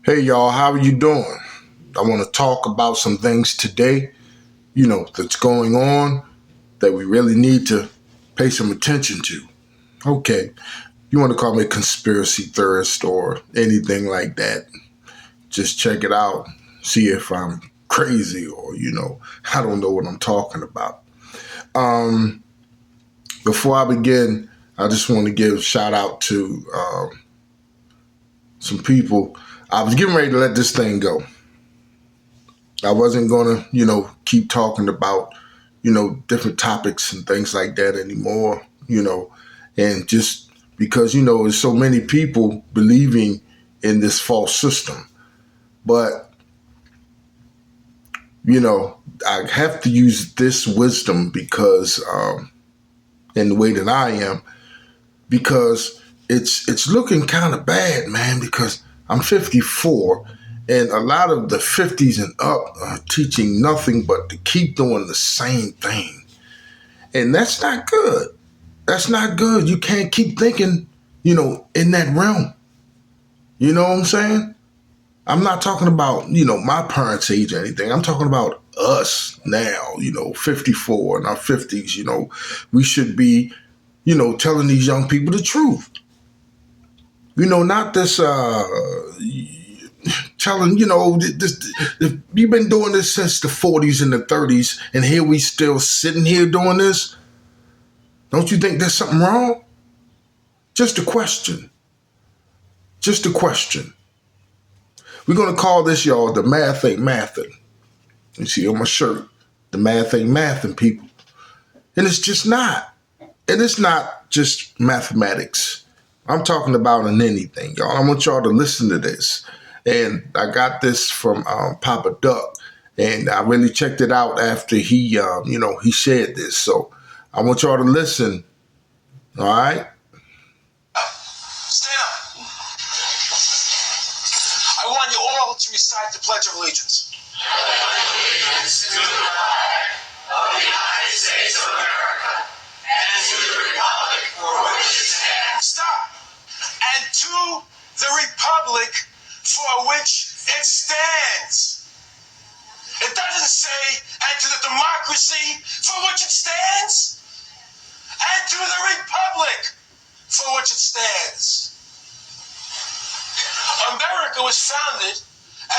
Hey y'all, how are you doing? I want to talk about some things today, that's going on that we really need to pay some attention to. Okay, you want to call me a conspiracy theorist or anything like that, just check it out, see if I'm crazy or, I don't know what I'm talking about. Um, Before I begin, I just want to give a shout out to some people. I was getting ready to let this thing go. I wasn't going to, keep talking about, different topics and things like that anymore, and just because, there's so many people believing in this false system. But, I have to use this wisdom because, in the way that I am, because it's looking kind of bad, man, because I'm 54 and a lot of the 50s and up are teaching nothing but to keep doing the same thing. And that's not good. That's not good. You can't keep thinking, in that realm. You know what I'm saying? I'm not talking about, my parents' age or anything. I'm talking about us now, 54 in our 50s, we should be, telling these young people the truth. Not this telling, you've been doing this since the 40s and the 30s, and here we still sitting here doing this. Don't you think there's something wrong? Just a question. Just a question. We're going to call this, y'all, the math ain't mathin'. You see on my shirt, the math ain't mathin', people. And it's just not. And it's not just mathematics. I'm talking about in anything, y'all. I want y'all to listen to this. And I got this from Papa Duck. And I really checked it out after he shared this. So I want y'all to listen. All right? Stand up. I want you all to recite the Pledge of Allegiance. Allegiance to the flag of the United States of America and to the republic for which it stands. Stop. And to the republic for which it stands. It doesn't say, and to the democracy for which it stands, and to the republic for which it stands. America was founded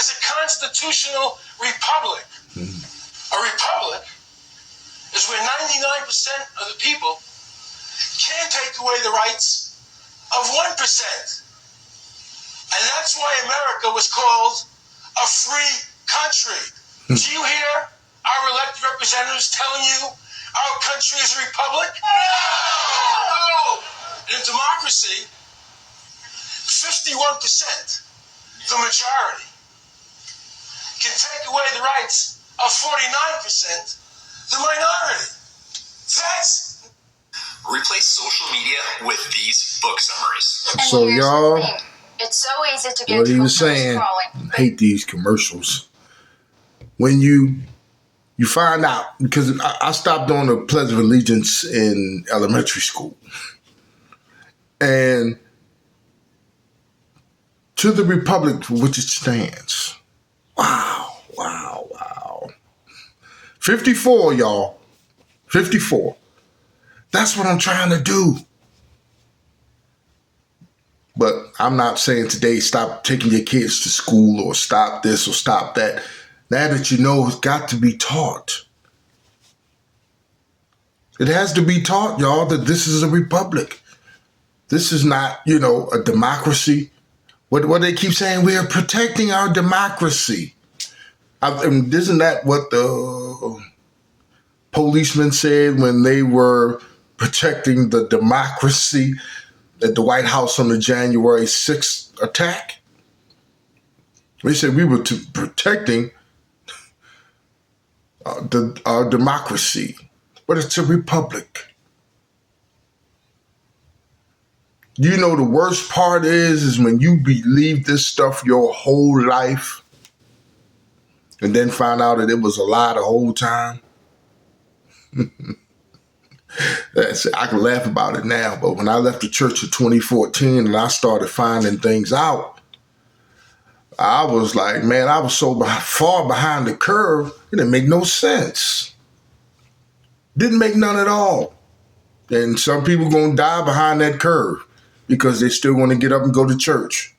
as a constitutional republic. A republic is where 99% of the people can't take away the rights of 1%. And that's why America was called a free country. Do you hear our elected representatives telling you our country is a republic? No! In a democracy, 51%, the majority, can take away the rights of 49%, the minority. That's... Replace social media with these book summaries. So, y'all, it's so easy to get what he was saying, I hate these commercials. When you find out, because I stopped doing the Pledge of Allegiance in elementary school. And to the republic for which it stands. Wow. 54, y'all. 54. That's what I'm trying to do. But I'm not saying today stop taking your kids to school or stop this or stop that. Now that you know, it's got to be taught. It has to be taught, y'all, that this is a republic. This is not, a democracy. What they keep saying, we are protecting our democracy. Isn't that what the policemen said when they were protecting the democracy at the White House on the January 6th attack? They said we were protecting our democracy, but it's a republic. You know, the worst part is when you believe this stuff your whole life and then find out that it was a lie the whole time. I can laugh about it now, but when I left the church in 2014 and I started finding things out, I was like, man, I was so far behind the curve, it didn't make no sense. Didn't make none at all. And some people gonna die behind that curve because they still want to get up and go to church.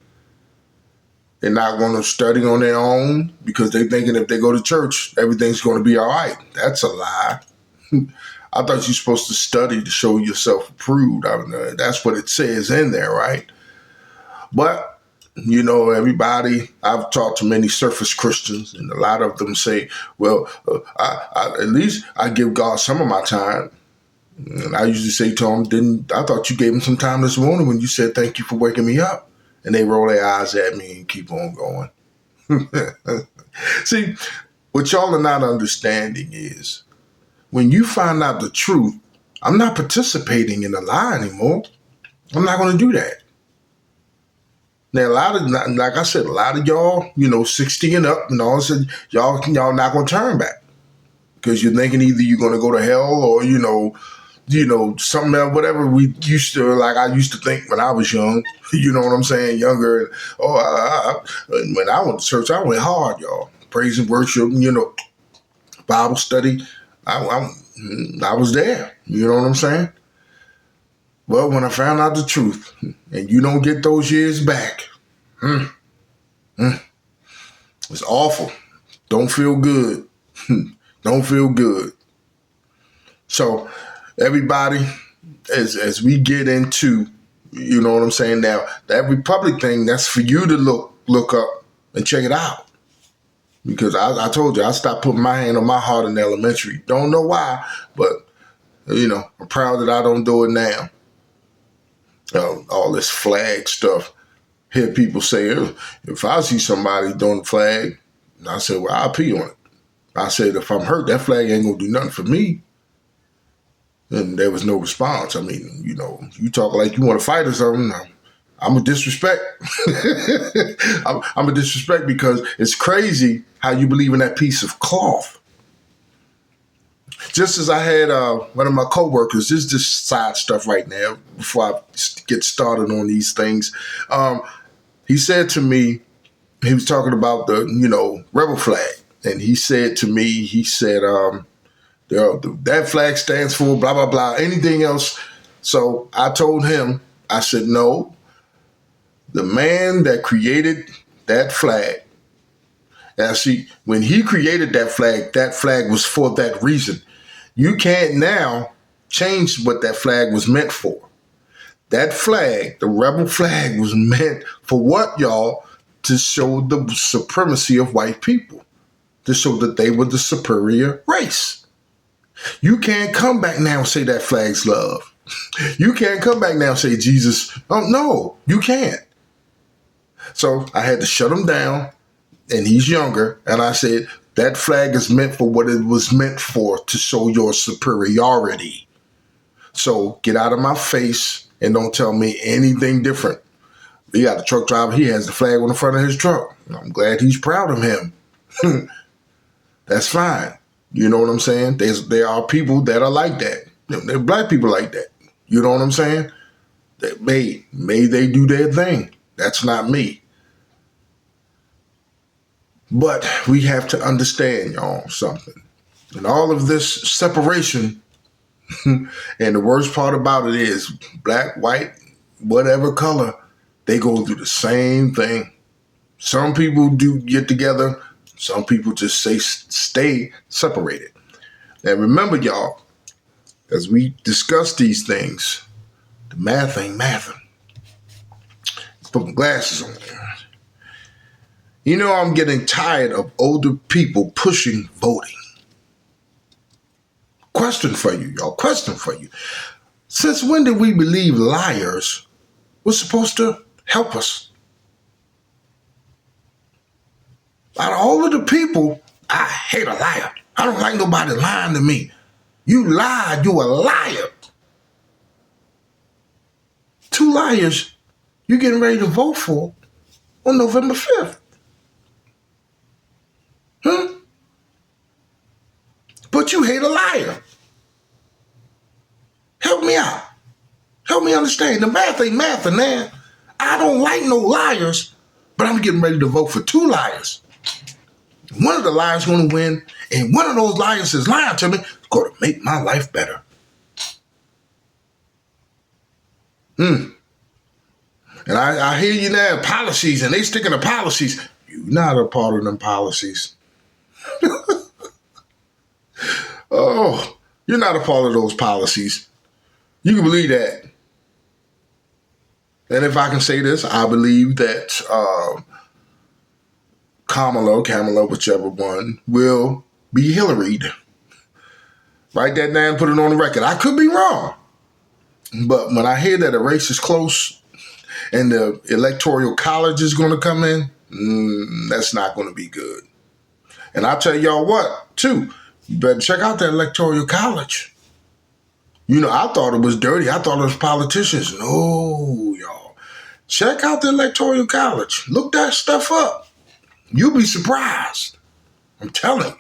They're not going to study on their own because they're thinking if they go to church, everything's going to be all right. That's a lie. I thought you're supposed to study to show yourself approved. I mean, that's what it says in there, right? But, you know, everybody, I've talked to many surface Christians, and a lot of them say, well, at least I give God some of my time. And I usually say to them, I thought you gave him some time this morning when you said thank you for waking me up. And they roll their eyes at me and keep on going. See, what y'all are not understanding is when you find out the truth, I'm not participating in a lie anymore. I'm not going to do that. Now, like I said, a lot of y'all, 60 and up and all, said y'all not going to turn back because you're thinking either you're going to go to hell or, something else, whatever we used to, like I used to think when I was young, you know what I'm saying, younger. When I went to church, I went hard, y'all. Praise and worship, Bible study. I was there, you know what I'm saying? Well, when I found out the truth, and you don't get those years back, it's awful. Don't feel good. Don't feel good. So, everybody, as we get into, you know what I'm saying now, that Republic thing, that's for you to look up and check it out. Because I told you, I stopped putting my hand on my heart in elementary. Don't know why, but, I'm proud that I don't do it now. All this flag stuff. Hear people say, if I see somebody doing the flag, I said, well, I'll pee on it. I said, if I'm hurt, that flag ain't going to do nothing for me. And there was no response. I mean, you talk like you want to fight or something. I'm a disrespect. I'm a disrespect because it's crazy how you believe in that piece of cloth. Just as I had one of my coworkers, this is just side stuff right now before I get started on these things. He said to me, he was talking about the, rebel flag. And he said to me, that flag stands for blah, blah, blah, anything else. So I told him, I said, no, the man that created that flag, now see, when he created that flag was for that reason. You can't now change what that flag was meant for. That flag, the rebel flag, was meant for what, y'all? To show the supremacy of white people, to show that they were the superior race. You can't come back now and say that flag's love. You can't come back now and say Jesus. Oh, no, you can't. So I had to shut him down, and he's younger. And I said, that flag is meant for what it was meant for, to show your superiority. So get out of my face and don't tell me anything different. We got a truck driver. He has the flag on the front of his truck. I'm glad he's proud of him. That's fine. You know what I'm saying? There are people that are like that. There are black people like that. You know what I'm saying? May they do their thing. That's not me. But we have to understand, y'all, something. And all of this separation, and the worst part about it is black, white, whatever color, they go through the same thing. Some people do get together. Some people just stay separated. Now remember, y'all, as we discuss these things, the math ain't mathing. Let's put my glasses on there. I'm getting tired of older people pushing voting. Question for you, y'all. Question for you. Since when did we believe liars were supposed to help us? Out of all of the people, I hate a liar. I don't like nobody lying to me. You lied, you a liar. 2 liars you're getting ready to vote for on November 5th. But you hate a liar. Help me out. Help me understand. The math ain't mathing, man. I don't like no liars, but I'm getting ready to vote for 2 liars. One of the liars going to win, and one of those liars is lying to me. It's going to make my life better. And I hear you now, policies, and they sticking to policies. You're not a part of them policies. Oh, you're not a part of those policies. You can believe that. And if I can say this, I believe that Kamala, whichever one, will be Hillaried. Write that down, put it on the record. I could be wrong. But when I hear that a race is close and the electoral college is going to come in, that's not going to be good. And I'll tell y'all what, too. You better check out that electoral college. You know, I thought it was dirty. I thought it was politicians. No, y'all. Check out the electoral college. Look that stuff up. You'll be surprised. I'm telling you.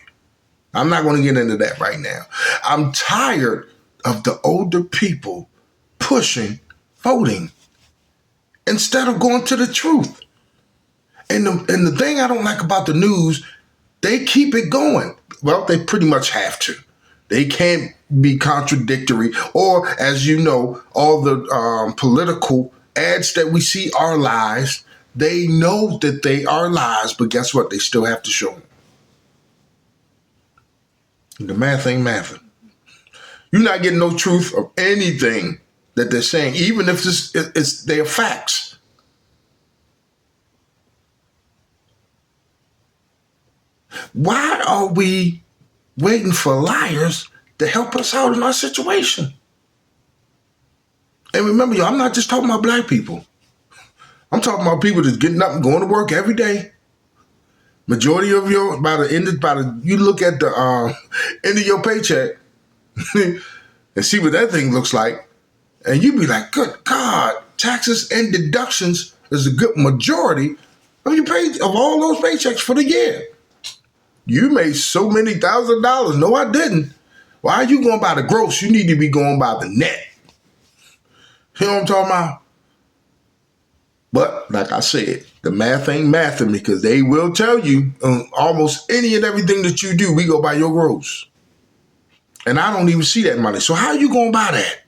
I'm not going to get into that right now. I'm tired of the older people pushing voting instead of going to the truth. And the thing I don't like about the news, they keep it going. Well, they pretty much have to. They can't be contradictory. Or, as you know, all the political ads that we see are lies. They know that they are lies, but guess what? They still have to show them. The math ain't mathing. You're not getting no truth of anything that they're saying, even if they're facts. Why are we waiting for liars to help us out in our situation? And remember, y'all, I'm not just talking about black people. I'm talking about people that's getting up and going to work every day. Majority of you look at the end of your paycheck and see what that thing looks like, and you be like, good God, taxes and deductions is a good majority of your pay, of all those paychecks for the year. You made so many $1,000s. No, I didn't. Why are you going by the gross? You need to be going by the net. You know what I'm talking about? But like I said, the math ain't mathing, because they will tell you almost any and everything that you do, we go by your gross. And I don't even see that money. So how are you going to buy that?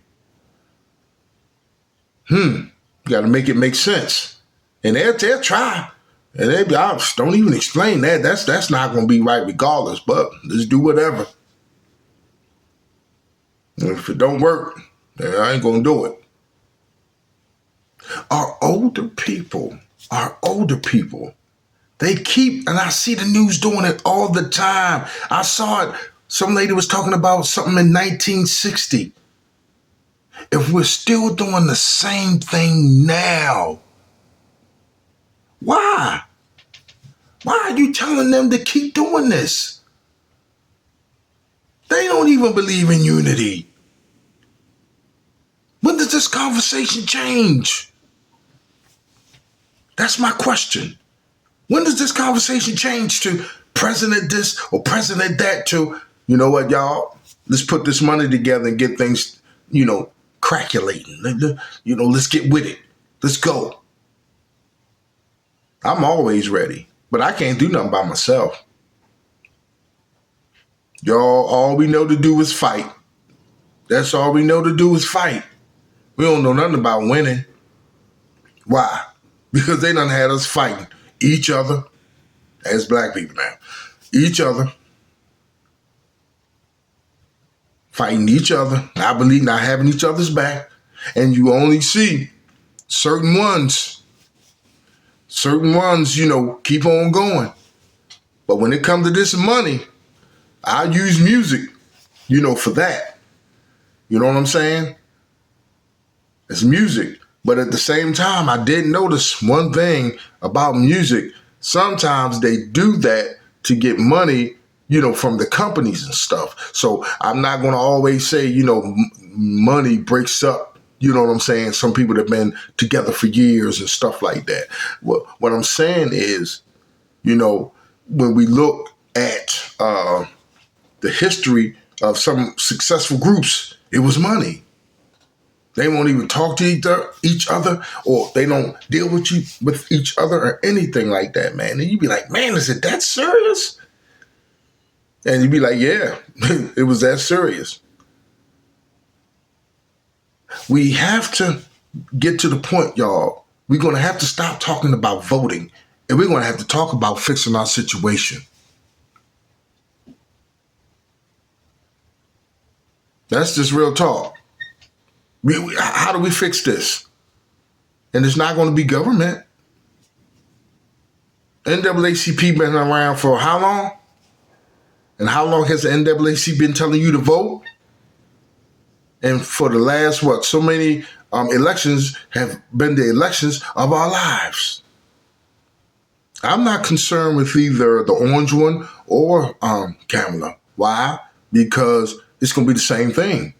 You got to make it make sense. And they'll try. And they don't even explain that. That's not going to be right regardless. But let's do whatever. And if it don't work, then I ain't going to do it. Our older people, they keep, and I see the news doing it all the time. I saw it. Some lady was talking about something in 1960. If we're still doing the same thing now, why? Why are you telling them to keep doing this? They don't even believe in unity. When does this conversation change? That's my question. When does this conversation change to president this or president that to, you know what, y'all, let's put this money together and get things, craculating. Let's get with it. Let's go. I'm always ready, but I can't do nothing by myself. Y'all, all we know to do is fight. That's all we know to do is fight. We don't know nothing about winning. Why? Because they done had us fighting each other as black people now. Each other. Fighting each other. I believe not having each other's back. And you only see certain ones, keep on going. But when it comes to this money, I use music, for that. You know what I'm saying? It's music. But at the same time, I did notice one thing about music. Sometimes they do that to get money, from the companies and stuff. So I'm not going to always say, money breaks up, you know what I'm saying? Some people have been together for years and stuff like that. What I'm saying is, when we look at the history of some successful groups, it was money. They won't even talk to each other, or they don't deal with each other or anything like that, man. And you be like, man, is it that serious? And you'd be like, yeah, it was that serious. We have to get to the point, y'all. We're going to have to stop talking about voting, and we're going to have to talk about fixing our situation. That's just real talk. How do we fix this? And it's not going to be government. NAACP been around for how long? And how long has the NAACP been telling you to vote? And for the last, so many elections have been the elections of our lives. I'm not concerned with either the orange one or Kamala. Why? Because it's going to be the same thing.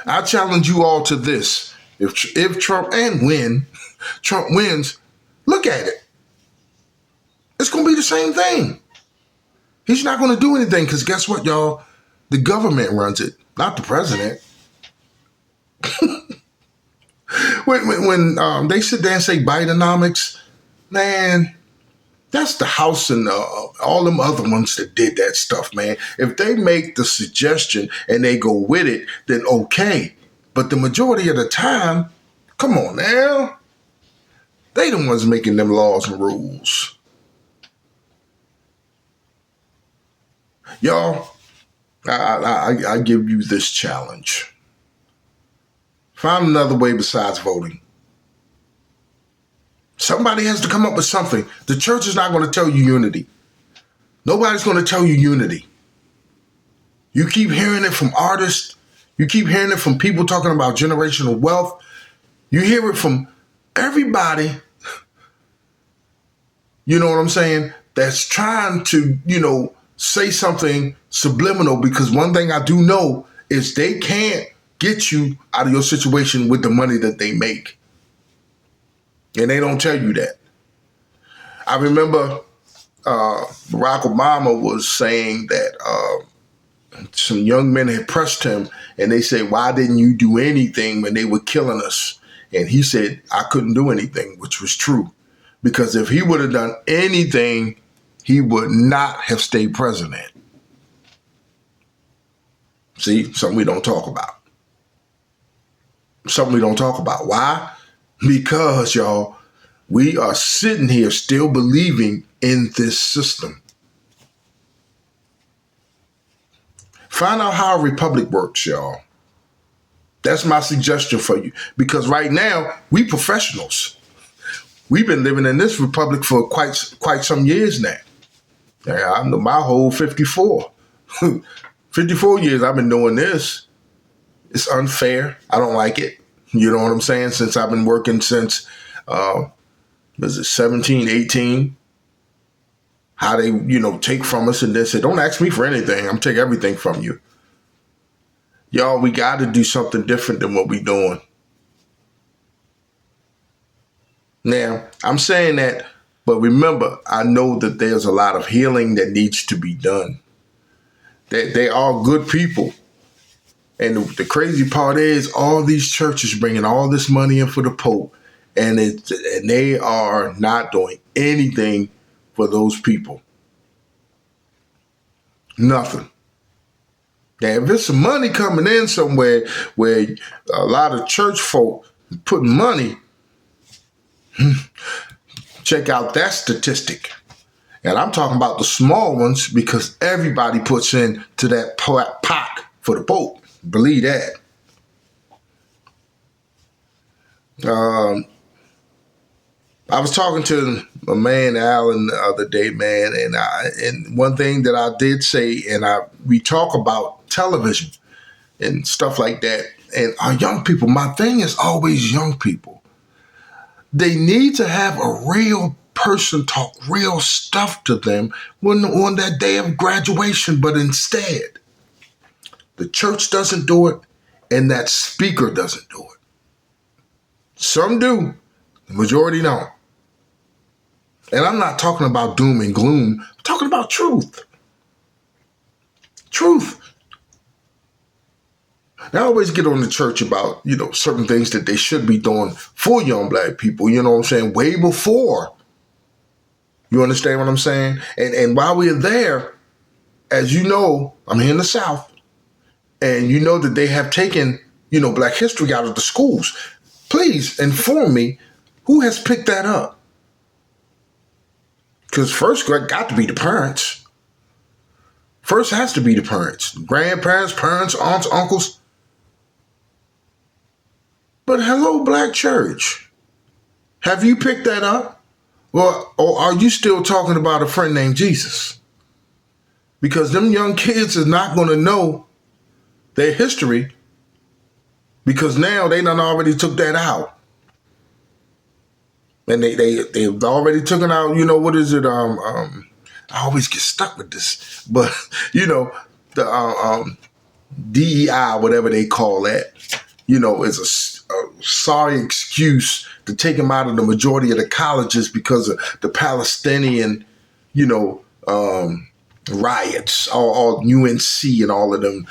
I challenge you all to this. If Trump Trump wins, look at it. It's going to be the same thing. He's not going to do anything because guess what, y'all? The government runs it, not the president. when they sit there and say Bidenomics, man, that's the House and all them other ones that did that stuff, man. If they make the suggestion and they go with it, then okay. But the majority of the time, come on now, they the ones making them laws and rules. Y'all, I give you this challenge. Find another way besides voting. Somebody has to come up with something. The church is not going to tell you unity. Nobody's going to tell you unity. You keep hearing it from artists. You keep hearing it from people talking about generational wealth. You hear it from everybody, you know what I'm saying, that's trying to, say something subliminal, because one thing I do know is they can't get you out of your situation with the money that they make. And they don't tell you that. I remember Barack Obama was saying that some young men had pressed him and they said, why didn't you do anything when they were killing us? And he said, I couldn't do anything, which was true. Because if he would have done anything, he would not have stayed president. See, something we don't talk about. Something we don't talk about. Why? Because, y'all, we are sitting here still believing in this system. Find out how a republic works, y'all. That's my suggestion for you. Because right now, we professionals. We've been living in this republic for quite some years now. I know my whole 54. 54 years I've been doing this. It's unfair. I don't like it. You know what I'm saying? Since I've been working since, 17, 18. How they, take from us and then say, don't ask me for anything. I'm going to take everything from you. Y'all, we got to do something different than what we're doing. Now, I'm saying that, but remember, I know that there's a lot of healing that needs to be done. They are good people. And the crazy part is all these churches bringing all this money in for the Pope, and they are not doing anything for those people. Nothing. Now, if there's some money coming in somewhere where a lot of church folk putting money, check out that statistic. And I'm talking about the small ones because everybody puts in to that pot for the Pope. Believe that. I was talking to my man Alan the other day, man, and one thing that I did say, and we talk about television and stuff like that, and our young people. My thing is always young people. They need to have a real person talk real stuff to them on that day of graduation, but instead, the church doesn't do it, and that speaker doesn't do it. Some do, the majority don't. And I'm not talking about doom and gloom. I'm talking about truth. Truth. I always get on the church about, certain things that they should be doing for young black people, you know what I'm saying, way before. You understand what I'm saying? And while we're there, as you know, I'm here in the South, and you know that they have taken, Black history out of the schools. Please inform me who has picked that up. Because first got to be the parents. First has to be the parents. Grandparents, parents, aunts, uncles. But hello, Black church. Have you picked that up? Well, or are you still talking about a friend named Jesus? Because them young kids is not going to know their history, because now they done already took that out. And they've already taken out, what is it? I always get stuck with this, but the DEI, whatever they call that, is a sorry excuse to take them out of the majority of the colleges because of the Palestinian, riots. All UNC and all of them,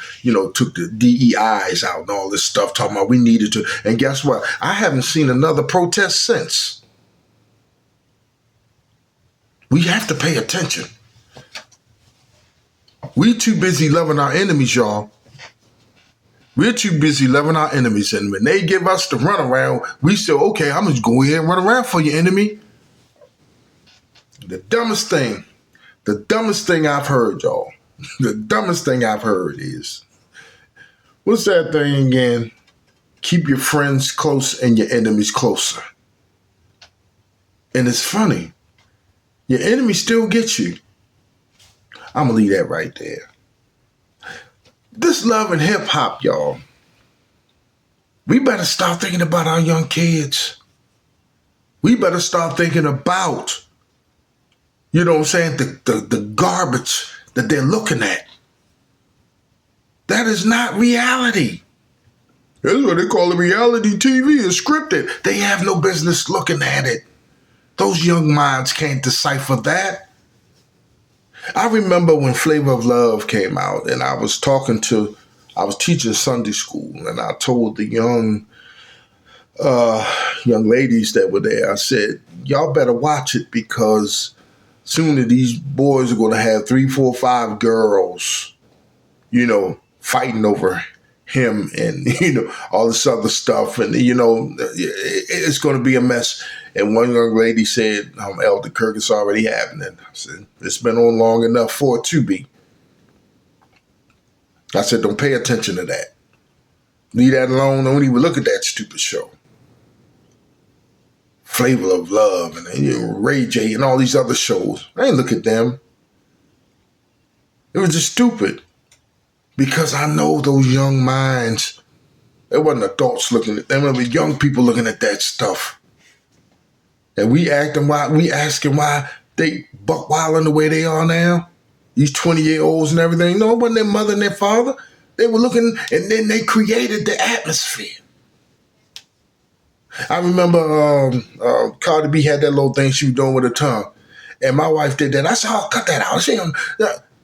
took the DEIs out and all this stuff, talking about we needed to. And guess what? I haven't seen another protest since. We have to pay attention. We too busy loving our enemies, y'all. We're too busy loving our enemies. And when they give us the runaround, we say, okay, I'm just go ahead and run around for your enemy. The dumbest thing I've heard, y'all, the dumbest thing I've heard is, what's that thing again? Keep your friends close and your enemies closer. And it's funny. Your enemy still gets you. I'm going to leave that right there. This love and hip hop, y'all. We better start thinking about our young kids. We better start thinking about, the garbage that they're looking at. That is not reality. That's what they call it, reality TV. It's scripted. They have no business looking at it. Those young minds can't decipher that. I remember when Flavor of Love came out, and I was teaching Sunday school, and I told the young ladies that were there, I said, y'all better watch it, because soon these boys are going to have 3, 4, 5 girls, fighting over him and, all this other stuff. And, it's going to be a mess. And one young lady said, Elder Kirk, it's already happening. I said, it's been on long enough for it to be. I said, don't pay attention to that. Leave that alone. Don't even look at that stupid show. Flavor of Love and Ray J and all these other shows. I ain't look at them. It was just stupid. Because I know those young minds, it wasn't adults looking at them, it was young people looking at that stuff. And we asking why they buck wilding the way they are now. These 20-year-olds and everything. No, it wasn't their mother and their father. They were looking, and then they created the atmosphere. I remember Cardi B had that little thing she was doing with her tongue. And my wife did that. I said, oh, cut that out.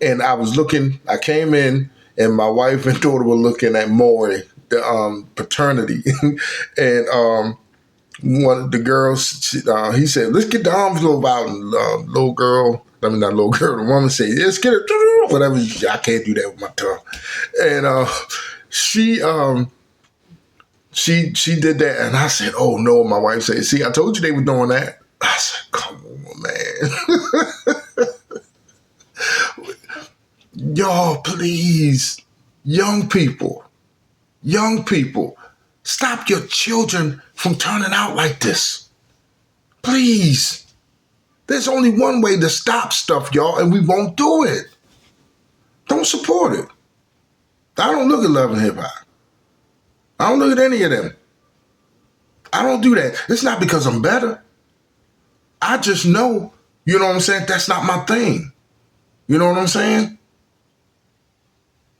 And I was looking, I came in, and my wife and daughter were looking at Maury, the paternity. And one of the girls, he said, let's get the envelope out. And the woman said, let's get it. Whatever. I can't do that with my tongue. And she did that. And I said, oh, no. My wife said, see, I told you they were doing that. I said, come on, man. Y'all, please, young people, stop your children from turning out like this. Please. There's only one way to stop stuff, y'all, and we won't do it. Don't support it. I don't look at Love and Hip Hop. I don't look at any of them. I don't do that. It's not because I'm better. I just know, you know what I'm saying, that's not my thing. You know what I'm saying?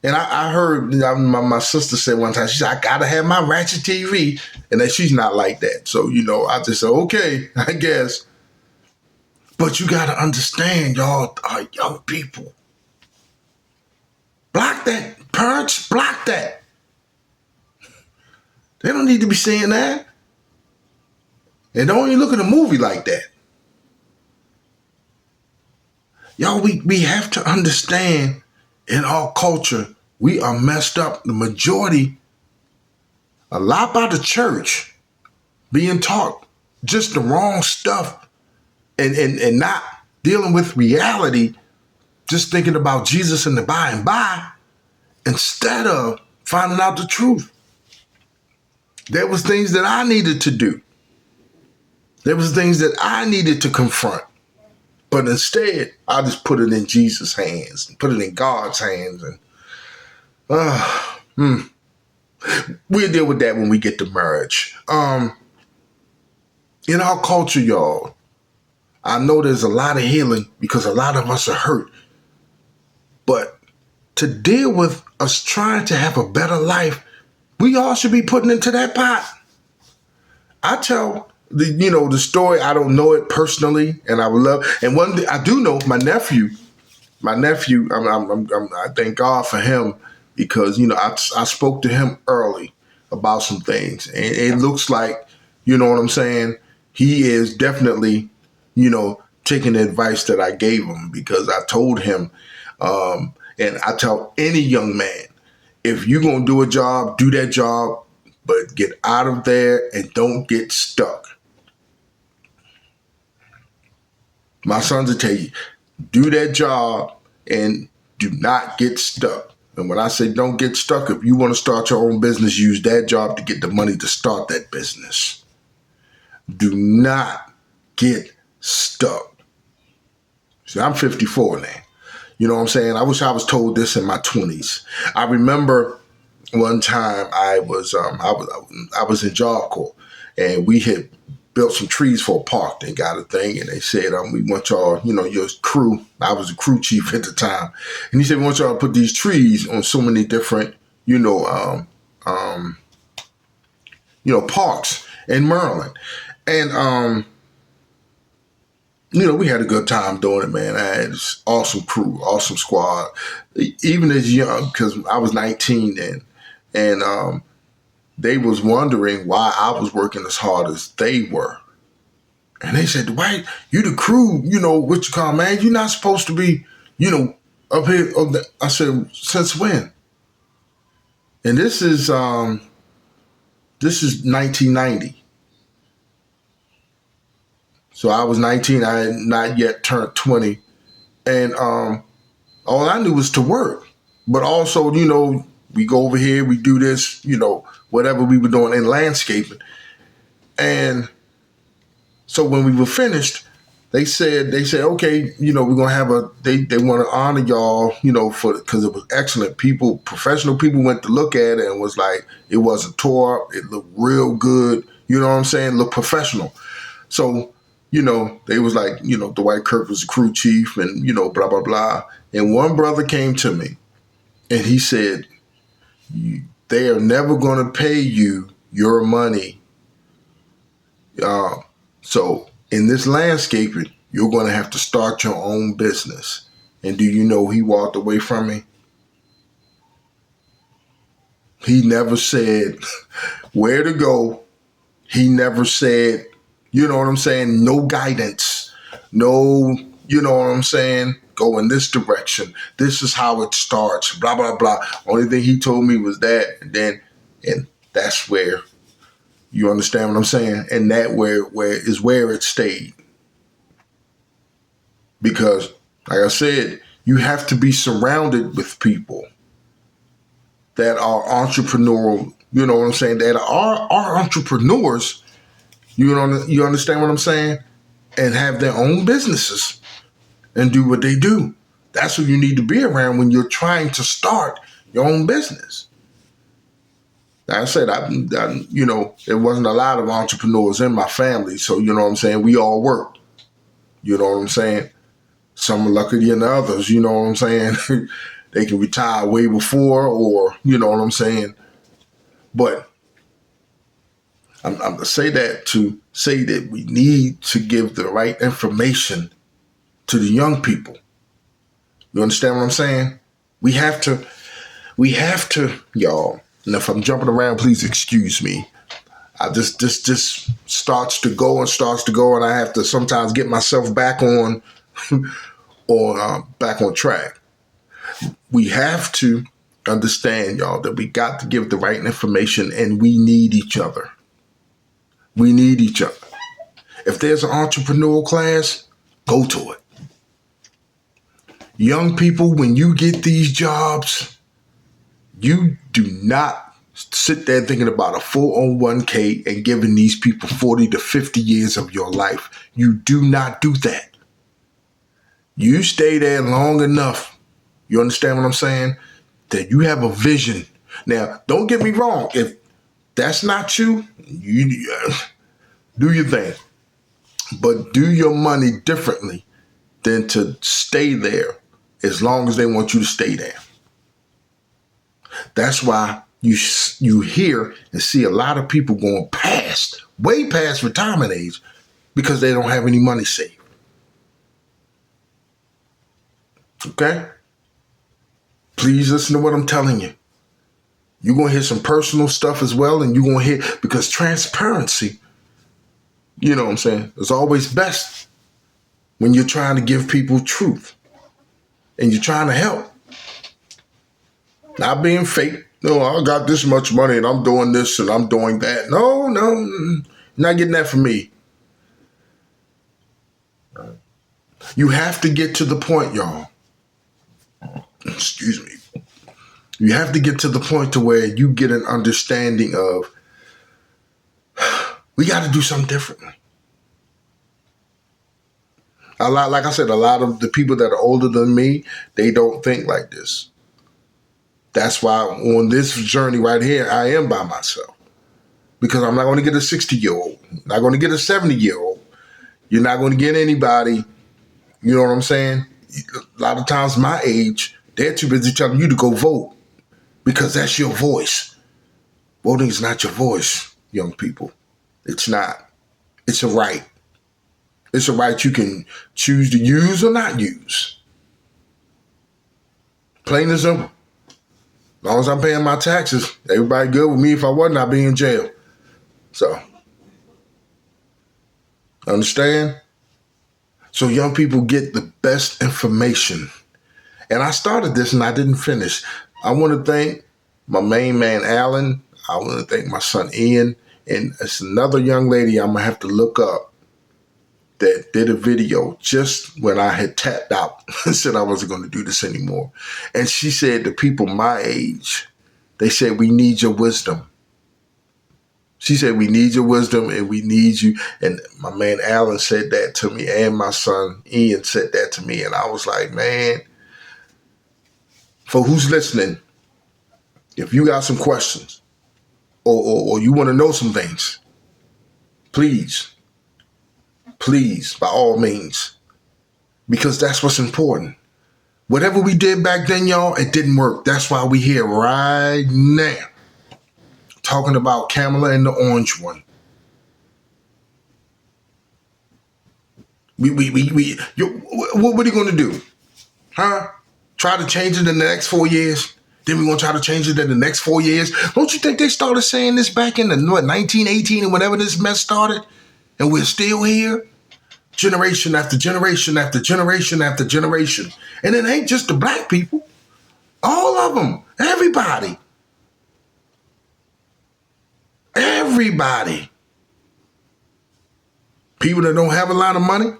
And I heard my sister say one time, she said, I got to have my ratchet TV. And that she's not like that. So, I just said, okay, I guess. But you got to understand, y'all are young people. Block that. Parents, block that. They don't need to be saying that. And don't even look at a movie like that. Y'all, we have to understand in our culture, we are messed up. The majority, a lot by the church, being taught just the wrong stuff and not dealing with reality, just thinking about Jesus and the by and by, instead of finding out the truth. There was things that I needed to do. There was things that I needed to confront. But instead, I just put it in Jesus' hands, and put it in God's hands. And we'll deal with that when we get to marriage. In our culture, y'all, I know there's a lot of healing because a lot of us are hurt. But to deal with us trying to have a better life, we all should be putting into that pot. I tell the story. I don't know it personally, and I would love. And one thing I do know, my nephew. I thank God for him because I spoke to him early about some things, and it looks like what I'm saying. He is definitely taking the advice that I gave him because I told him, and I tell any young man, if you're gonna do a job, do that job, but get out of there and don't get stuck. My sons will tell you, do that job and do not get stuck. And when I say don't get stuck, if you want to start your own business, use that job to get the money to start that business. Do not get stuck. See, I'm 54 now. You know what I'm saying? I wish I was told this in my 20s. I remember one time I was in Job Corps, and we had built some trees for a park. They got a thing, and they said, we want y'all, your crew. I was a crew chief at the time, and he said, we want y'all to put these trees on so many different, parks in Maryland, and we had a good time doing it, man. I had this awesome crew, awesome squad. Even as young, because I was 19 then, and they was wondering why I was working as hard as they were. And they said, Dwight, you the crew, what you call, man, you're not supposed to be, up here. I said, since when? And this is 1990. So I was 19. I had not yet turned 20. And all I knew was to work. But also, we go over here, we do this, whatever we were doing in landscaping. And so when we were finished, they said, okay, we're going to have they want to honor y'all, because it was excellent. Professional people went to look at it and was like, it wasn't tore up. It looked real good. You know what I'm saying? Looked professional. So, they was like, Dwight Kirk was the crew chief and, blah, blah, blah. And one brother came to me and he said, they are never going to pay you your money. So in this landscaping, you're going to have to start your own business. And do you know he walked away from me? He never said where to go. He never said, you know what I'm saying? No guidance. No, you know what I'm saying? Go in this direction. This is how it starts. Blah, blah, blah. Only thing he told me was that. And that's where, you understand what I'm saying? And that where it stayed. Because, like I said, you have to be surrounded with people that are entrepreneurial, you know what I'm saying? That are entrepreneurs. You understand what I'm saying? And have their own businesses and do what they do. That's who you need to be around when you're trying to start your own business. Like I said, there wasn't a lot of entrepreneurs in my family. So, you know what I'm saying? We all worked. You know what I'm saying? Some are luckier than others. You know what I'm saying? They can retire way before, or, you know what I'm saying? But I'm going to say that we need to give the right information to the young people. You understand what I'm saying? We have to, y'all, And if I'm jumping around, please excuse me. I just starts to go, and I have to sometimes get myself back on or back on track. We have to understand, y'all, that we got to give the right information, and we need each other. We need each other. If there's an entrepreneurial class, go to it. Young people, when you get these jobs, you do not sit there thinking about a 401k and giving these people 40 to 50 years of your life. You do not do that. You stay there long enough. You understand what I'm saying? That you have a vision. Now, don't get me wrong. If that's not you, you do your thing. But do your money differently than to stay there as long as they want you to stay there. That's why you hear and see a lot of people going way past retirement age because they don't have any money saved. Okay? Please listen to what I'm telling you. You're going to hear some personal stuff as well, and you're going to hear, because transparency, you know what I'm saying, is always best when you're trying to give people truth and you're trying to help. Not being fake. No, I got this much money and I'm doing this and I'm doing that. No, you're not getting that from me. You have to get to the point, y'all. Excuse me. You have to get to the point to where you get an understanding of, we got to do something differently. Like I said, a lot of the people that are older than me, they don't think like this. That's why on this journey right here, I am by myself. Because I'm not going to get a 60-year-old. I'm not going to get a 70-year-old. You're not going to get anybody, you know what I'm saying? A lot of times my age, they're too busy telling you to go vote because that's your voice. Voting is not your voice, young people. It's not. It's a right. It's a right you can choose to use or not use. Plain and simple. As long as I'm paying my taxes, everybody good with me. If I wasn't, I'd be in jail. So, understand? So young people get the best information. And I started this and I didn't finish. I want to thank my main man, Alan. I want to thank my son, Ian. And it's another young lady I'm going to have to look up that did a video just when I had tapped out and said I wasn't going to do this anymore. And she said to people my age, they said, we need your wisdom. She said, we need your wisdom and we need you. And my man Alan said that to me, and my son Ian said that to me. And I was like, man, for who's listening, if you got some questions or you want to know some things, please, by all means, because that's what's important. Whatever we did back then, y'all, it didn't work. That's why we here right now talking about Kamala and the orange one. What are you going to do? Huh? Try to change it in the next 4 years? Then we're going to try to change it in the next 4 years? Don't you think they started saying this back in the 1918 and whenever this mess started? And we're still here? Generation after generation after generation after generation. And it ain't just the black people. All of them. Everybody. Everybody. People that don't have a lot of money,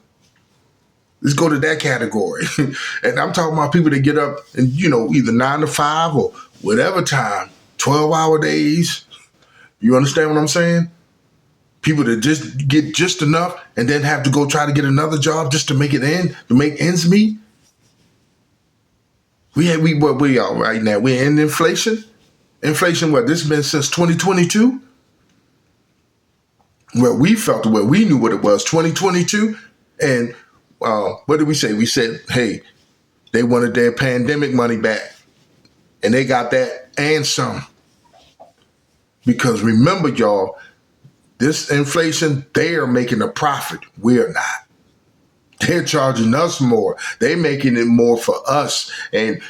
let's go to that category. And I'm talking about people that get up and, either 9 to 5 or whatever time, 12-hour days. You understand what I'm saying? People that just get just enough and then have to go try to get another job just to make ends meet. What we are right now? We're in inflation. Inflation, what? This has been since 2022. Well, we felt where we knew what it was, 2022. And what did we say? We said, hey, they wanted their pandemic money back. And they got that and some. Because remember, y'all, this inflation, they are making a profit. We're not. They're charging us more. They're making it more for us. And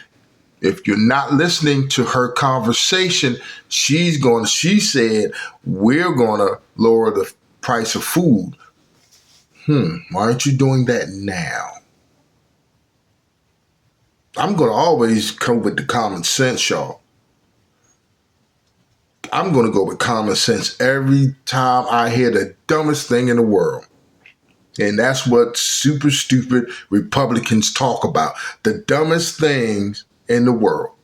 If you're not listening to her conversation, she said, we're going to lower the price of food. Why aren't you doing that now? I'm going to always come with the common sense, y'all. I'm going to go with common sense every time I hear the dumbest thing in the world. And that's what super stupid Republicans talk about. The dumbest things in the world.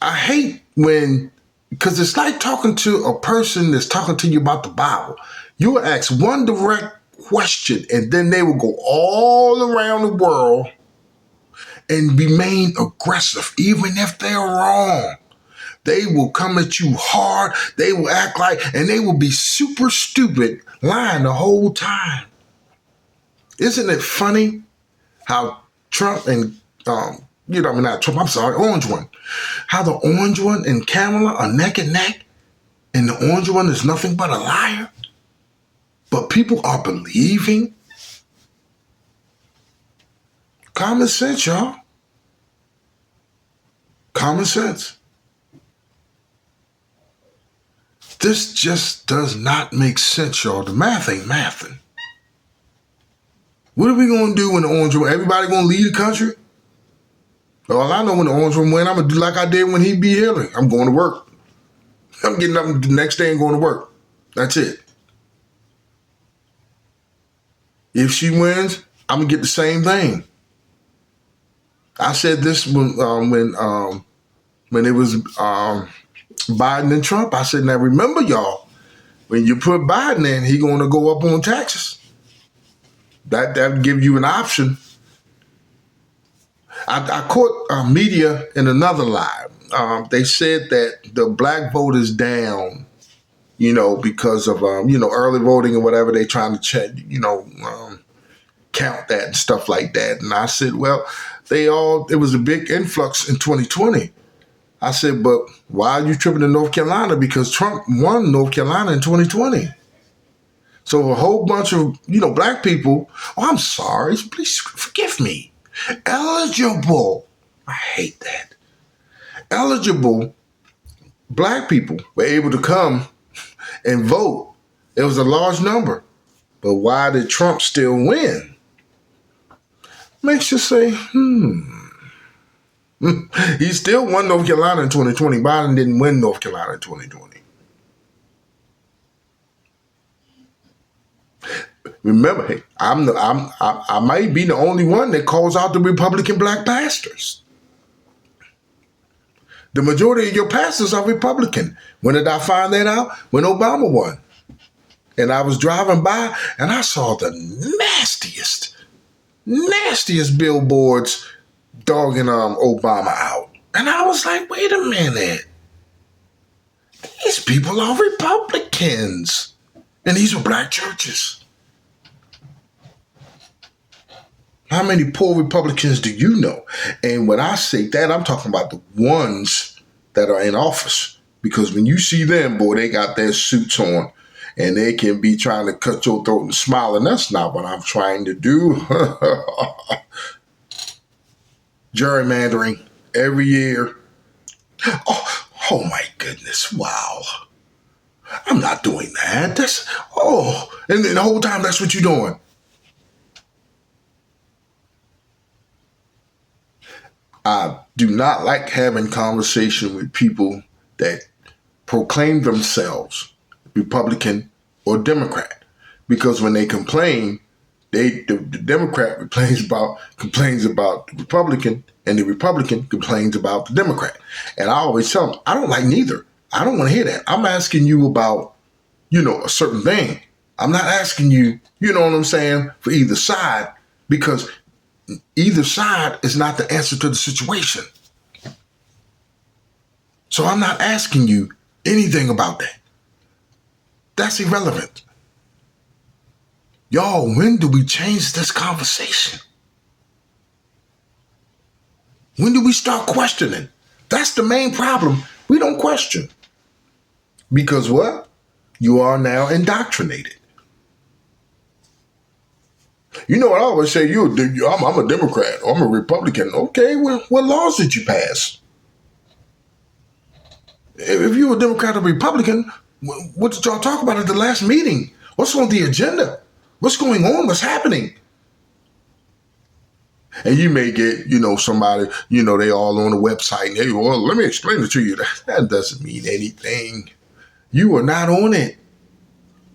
I hate because it's like talking to a person that's talking to you about the Bible. You will ask one direct question and then they will go all around the world and remain aggressive, even if they're wrong. They will come at you hard. They will act like, and they will be super stupid, lying the whole time. Isn't it funny how Trump and, not Trump, I'm sorry, Orange One. How the Orange One and Kamala are neck and neck, and the Orange One is nothing but a liar? But people are believing. Common sense, y'all. Common sense. This just does not make sense, y'all. The math ain't mathing. What are we going to do when the Orange One, everybody going to leave the country? Well, I know when the Orange One win, I'm going to do like I did when he beat Hillary. I'm going to work. I'm getting up the next day and going to work. That's it. If she wins, I'm going to get the same thing. I said this when it was Biden and Trump. I said, now remember, y'all, when you put Biden in, he going to go up on taxes. That would give you an option. I caught media in another lie. They said that the black vote is down, because of, early voting or whatever. They trying to check, count that and stuff like that. And I said, well, it was a big influx in 2020. I said, but why are you tripping in North Carolina? Because Trump won North Carolina in 2020. So a whole bunch of, black people, I'm sorry, please forgive me. Eligible, I hate that. Eligible black people were able to come and vote. It was a large number. But why did Trump still win? Makes you say, He still won North Carolina in 2020. Biden didn't win North Carolina in 2020. Remember, hey, I might be the only one that calls out the Republican black pastors. The majority of your pastors are Republican. When did I find that out? When Obama won. And I was driving by and I saw the nastiest billboards dogging Obama out. And I was like, wait a minute. These people are Republicans. And these are black churches. How many poor Republicans do you know? And when I say that, I'm talking about the ones that are in office. Because when you see them, boy, they got their suits on. And they can be trying to cut your throat and smile. And that's not what I'm trying to do. Gerrymandering every year. Oh my goodness. Wow. I'm not doing that. And the whole time that's what you're doing. I do not like having conversation with people that proclaim themselves Republican or Democrat, because when they complain, the Democrat complains about the Republican, and the Republican complains about the Democrat. And I always tell them, I don't like neither. I don't want to hear that. I'm asking you about, a certain thing. I'm not asking you, you know what I'm saying, for either side, because either side is not the answer to the situation. So I'm not asking you anything about that. That's irrelevant. Y'all, when do we change this conversation? When do we start questioning? That's the main problem. We don't question. Because what? You are now indoctrinated. You know what I always say? I'm a Democrat or I'm a Republican. Okay, well, what laws did you pass? If you're a Democrat or Republican, what did y'all talk about at the last meeting? What's on the agenda? What's going on? What's happening? And you may get, somebody, they all on the website and they go, well, let me explain it to you. That doesn't mean anything. You are not on it.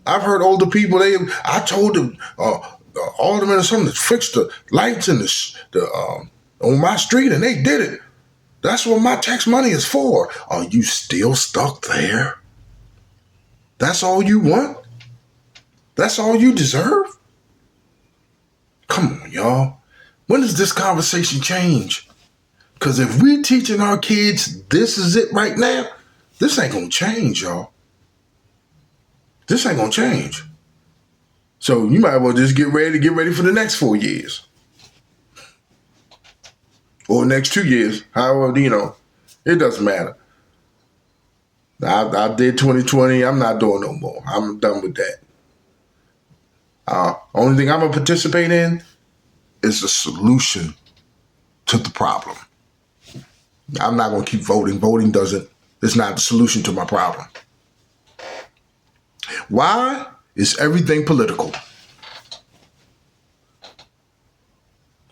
I've heard older people, I told them, aldermen or something to fix the lights in on my street, and they did it. That's what my tax money is for. Are you still stuck there? That's all you want? That's all you deserve? Come on, y'all. When does this conversation change? Because if we're teaching our kids this is it right now, this ain't going to change, y'all. This ain't going to change. So you might as well just get ready for the next 4 years. Or next 2 years. However, it doesn't matter. I did 2020. I'm not doing no more. I'm done with that. Only thing I'm going to participate in is a solution to the problem. I'm not going to keep voting. Voting it's not the solution to my problem. Why is everything political?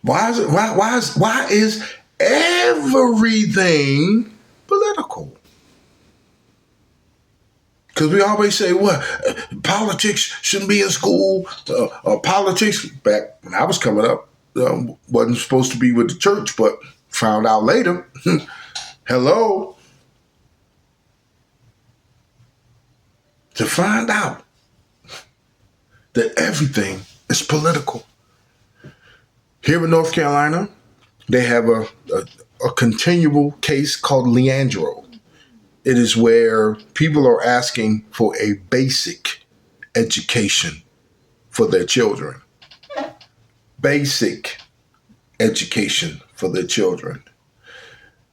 Why is everything political? Because we always say, politics shouldn't be in school. Politics, back when I was coming up, wasn't supposed to be with the church, but found out later. Hello. To find out that everything is political. Here in North Carolina, they have a continual case called Leandro. It is where people are asking for a basic education for their children. Basic education for their children.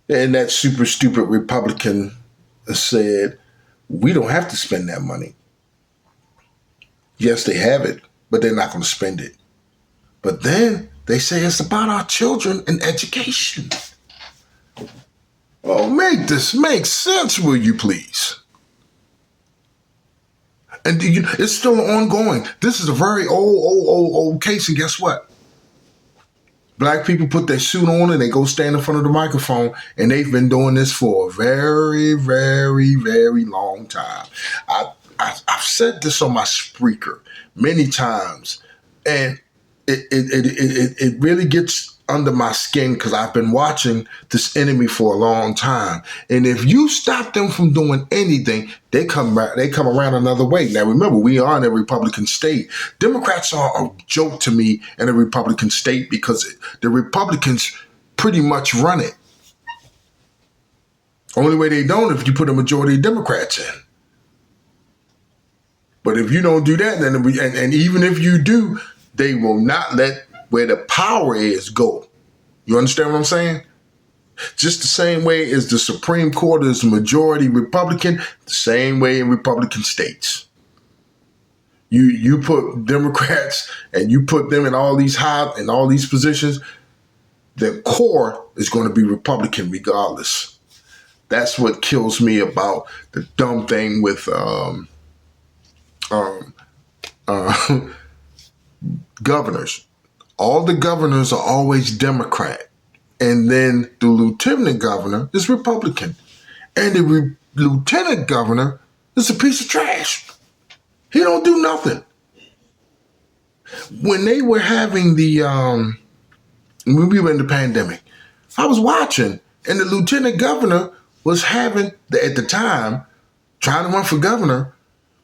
And that super stupid Republican said, we don't have to spend that money. Yes, they have it, but they're not going to spend it. But then they say it's about our children and education. Oh, make this make sense, will you please? And it's still ongoing. This is a very old case, and guess what? Black people put their suit on and they go stand in front of the microphone, and they've been doing this for a very, very, very long time. I've said this on my Spreaker many times, and it really gets under my skin because I've been watching this enemy for a long time. And if you stop them from doing anything, they come around another way. Now, remember, we are in a Republican state. Democrats are a joke to me in a Republican state because the Republicans pretty much run it. Only way they don't if you put a majority of Democrats in. But if you don't do that, then and even if you do, they will not let where the power is go. You understand what I'm saying? Just the same way as the Supreme Court is majority Republican, the same way in Republican states. You put Democrats and you put them in all these positions, their core is going to be Republican regardless. That's what kills me about the dumb thing with governors. All the governors are always Democrat. And then the lieutenant governor is Republican. And the lieutenant governor is a piece of trash. He don't do nothing. When they were having when we were in the pandemic, I was watching, and the lieutenant governor was having, at the time, trying to run for governor,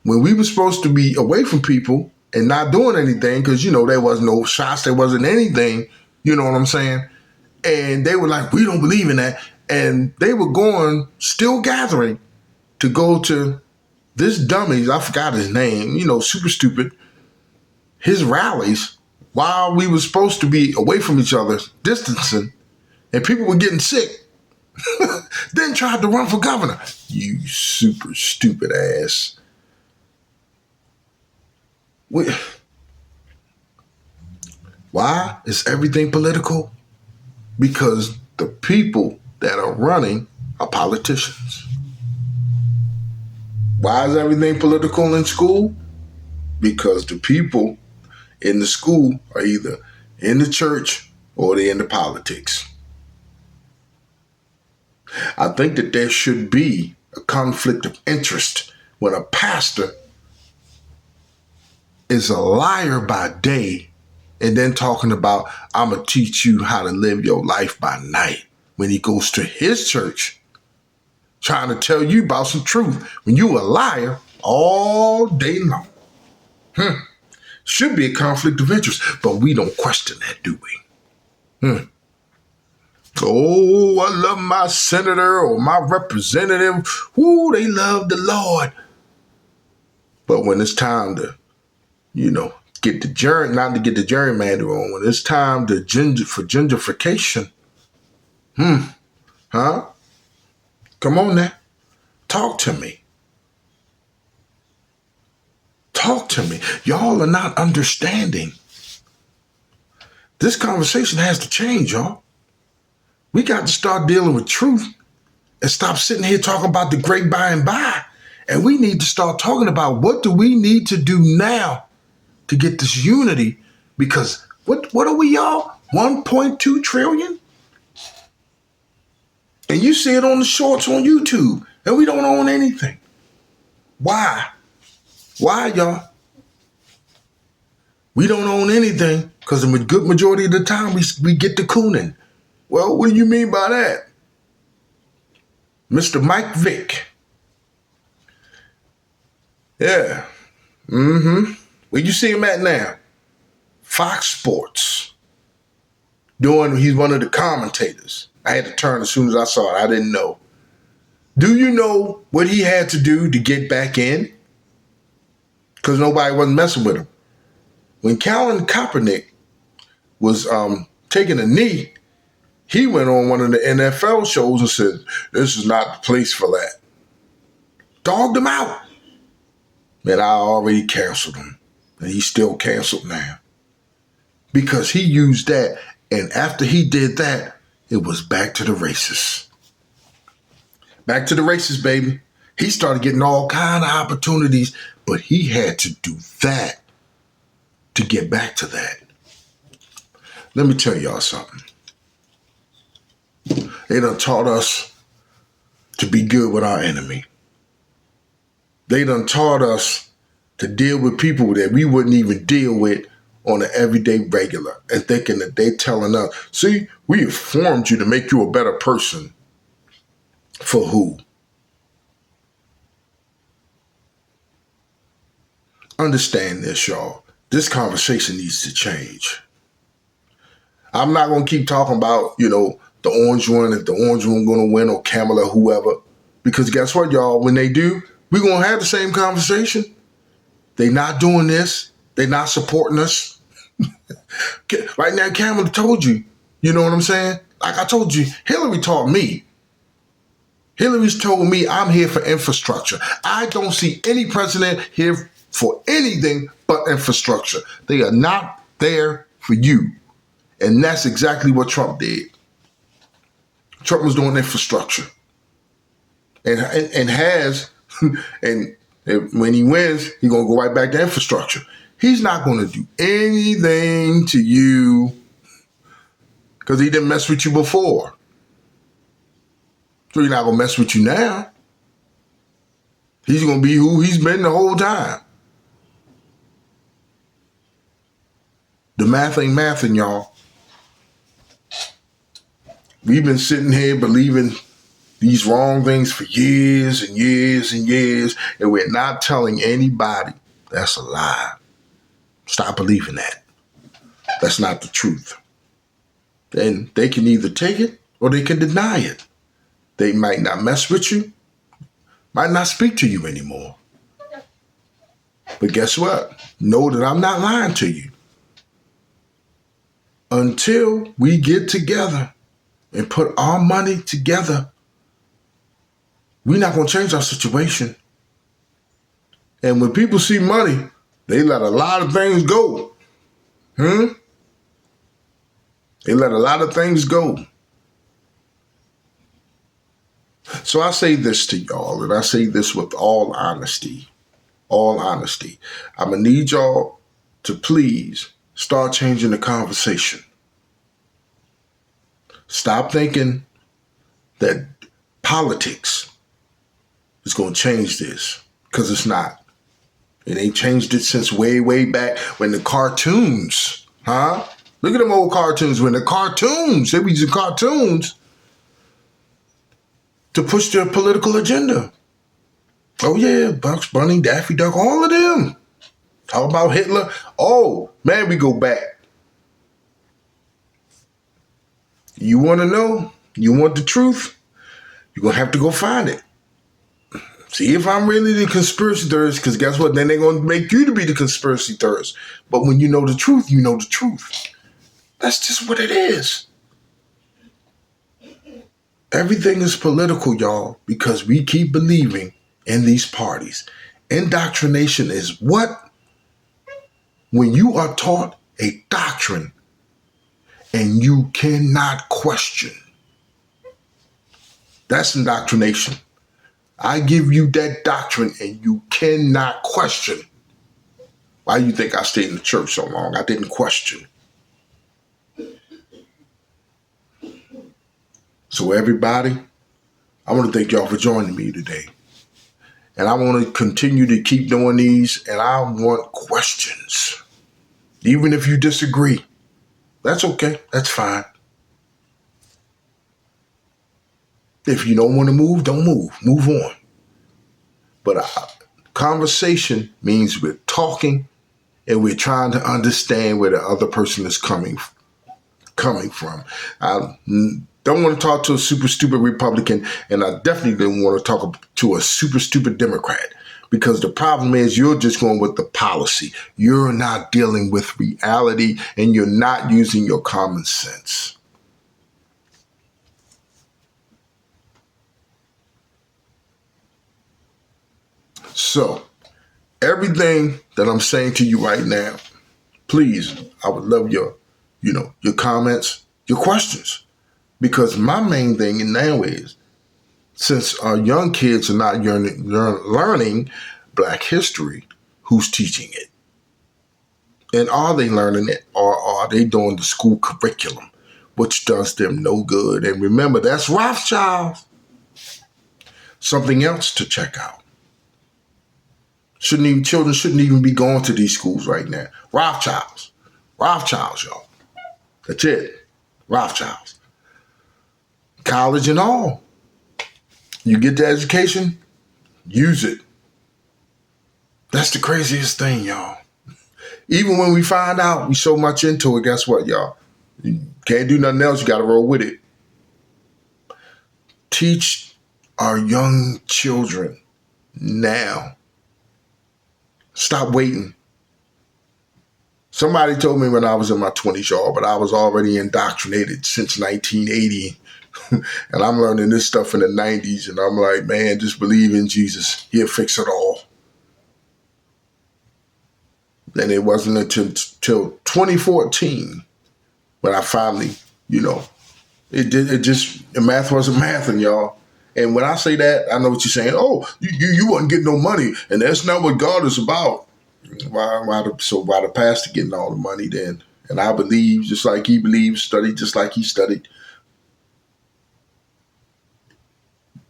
when we were supposed to be away from people and not doing anything because, there was no shots, there wasn't anything, you know what I'm saying? And they were like, we don't believe in that. And they were still gathering to go to this dummy, I forgot his name, super stupid, his rallies while we were supposed to be away from each other, distancing, and people were getting sick. Then tried to run for governor. You super stupid ass. Why is everything political? Because the people that are running are politicians. Why is everything political in school? Because the people in the school are either in the church or they're in the politics. I think that there should be a conflict of interest when a pastor is a liar by day and then talking about, I'm going to teach you how to live your life by night, when he goes to his church trying to tell you about some truth when you a liar all day long. Should be a conflict of interest, but we don't question that, do we? Oh, I love my senator or my representative. Ooh, they love the Lord. But when it's time to, get the not to get the gerrymander on, when it's time to for gentrification, come on now, talk to me. Talk to me. Y'all are not understanding. This conversation has to change, y'all. We got to start dealing with truth and stop sitting here talking about the great by and by. And we need to start talking about what do we need to do now to get this unity? Because what are we, y'all? 1.2 trillion? And you see it on the shorts on YouTube, and we don't own anything. Why? Why, y'all? We don't own anything because the good majority of the time we get the cooning. Well, what do you mean by that? Mr. Mike Vick. Yeah. Where you see him at now? Fox Sports. He's one of the commentators. I had to turn as soon as I saw it. I didn't know. Do you know what he had to do to get back in? Because nobody wasn't messing with him. When Colin Kaepernick was taking a knee, he went on one of the NFL shows and said, this is not the place for that. Dogged him out. Man, I already canceled him. And he's still canceled now. Because he used that. And after he did that, it was back to the racists. Back to the racists, baby. He started getting all kind of opportunities, but he had to do that to get back to that. Let me tell y'all something. They done taught us to be good with our enemy. They done taught us to deal with people that we wouldn't even deal with on an everyday regular, and thinking that they telling us, see, we have formed you to make you a better person. For who? Understand this, y'all. This conversation needs to change. I'm not going to keep talking about, the orange one, if the orange one going to win, or Kamala, whoever. Because guess what, y'all? When they do, we're going to have the same conversation. They not doing this. They not supporting us. Right now, Kamala told you. You know what I'm saying? Like I told you, Hillary taught me. Hillary's told me I'm here for infrastructure. I don't see any president here for anything but infrastructure. They are not there for you. And that's exactly what Trump did. Trump was doing infrastructure. And when he wins, he's going to go right back to infrastructure. He's not going to do anything to you because he didn't mess with you before. So he's not going to mess with you now. He's going to be who he's been the whole time. The math ain't mathing, y'all. We've been sitting here believing these wrong things for years and years and years, and we're not telling anybody that's a lie. Stop believing that. That's not the truth. Then they can either take it or they can deny it. They might not mess with you, might not speak to you anymore. But guess what? Know that I'm not lying to you. Until we get together and put our money together, we're not going to change our situation. And when people see money, they let a lot of things go. They let a lot of things go. So I say this to y'all, and I say this with all honesty. All honesty. I'm going to need y'all to please start changing the conversation. Stop thinking that politics is going to change this, because it's not. It ain't changed it since way, way back when the cartoons, huh? Look at them old cartoons. When the cartoons, they were using cartoons to push their political agenda. Oh yeah, Bugs Bunny, Daffy Duck, all of them. Talk about Hitler. Oh, man, we go back. You want to know? You want the truth? You're going to have to go find it. See if I'm really the conspiracy theorist, because guess what? Then they're going to make you to be the conspiracy theorist. But when you know the truth, you know the truth. That's just what it is. Everything is political, y'all, because we keep believing in these parties. Indoctrination is what? When you are taught a doctrine and you cannot question. That's indoctrination. I give you that doctrine and you cannot question. Why do you think I stayed in the church so long? I didn't question. So everybody, I want to thank y'all for joining me today. And I want to continue to keep doing these, and I want questions. Even if you disagree, that's okay. That's fine. If you don't want to move, don't move. Move on. But conversation means we're talking and we're trying to understand where the other person is coming from. I don't want to talk to a super stupid Republican, and I definitely don't want to talk to a super stupid Democrat, because the problem is you're just going with the policy. You're not dealing with reality, and you're not using your common sense. So, everything that I'm saying to you right now, please, I would love your comments, your questions. Because my main thing now is, since our young kids are not learning Black history, who's teaching it? And are they learning it, or are they doing the school curriculum, which does them no good? And remember, that's Rothschild. Something else to check out. Children shouldn't even be going to these schools right now. Rothschilds, y'all. That's it. Rothschilds. College and all. You get the education, use it. That's the craziest thing, y'all. Even when we find out we so much into it, guess what, y'all? You can't do nothing else. You got to roll with it. Teach our young children now. Stop waiting. Somebody told me when I was in my 20s, y'all, but I was already indoctrinated since 1980. And I'm learning this stuff in the 90s. And I'm like, man, just believe in Jesus. He'll fix it all. And it wasn't until 2014 when I finally, math wasn't mathing, y'all. And when I say that, I know what you're saying. Oh, you wasn't getting no money. And that's not what God is about. Why the pastor getting all the money then? And I believe just like he believed, studied just like he studied.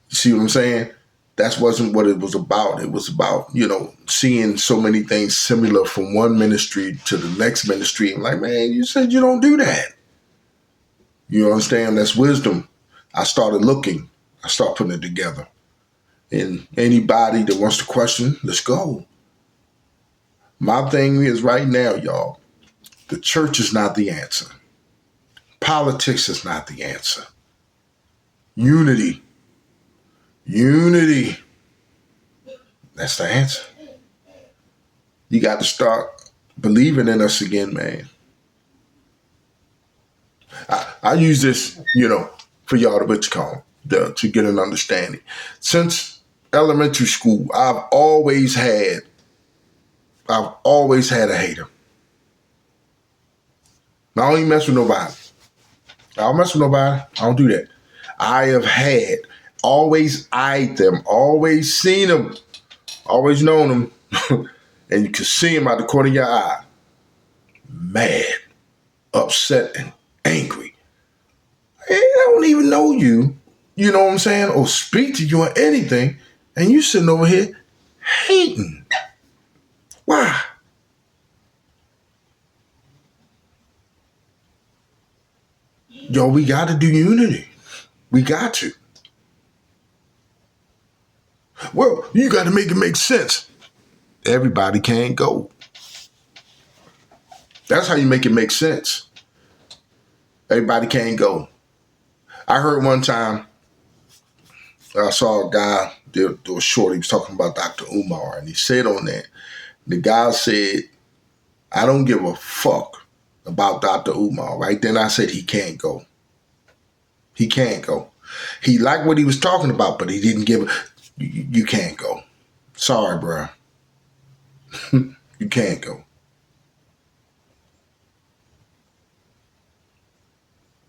You see what I'm saying? That wasn't what it was about. It was about, seeing so many things similar from one ministry to the next ministry. I'm like, man, you said you don't do that. You understand? That's wisdom. I started looking. I started putting it together. And anybody that wants to question, let's go. My thing is right now, y'all, the church is not the answer. Politics is not the answer. Unity. That's the answer. You got to start believing in us again, man. I use this, for y'all to get an understanding. Since elementary school, I've always had a hater. I don't even mess with nobody. I don't mess with nobody. I don't do that. I have had, always eyed them, always seen them, always known them, and you can see them out the corner of your eye. Mad, upset, and angry. Hey, I don't even know you, you know what I'm saying, or speak to you or anything, and you sitting over here hating. Why? Yo, we got to do unity. We got to. Well, you got to make it make sense. Everybody can't go. That's how you make it make sense. Everybody can't go. I heard one time, I saw a guy do a short. He was talking about Dr. Umar, and he said on that, the guy said, I don't give a fuck about Dr. Umar. Right then I said he can't go. He can't go. He liked what he was talking about, but he didn't give you can't go. Sorry, bro. You can't go.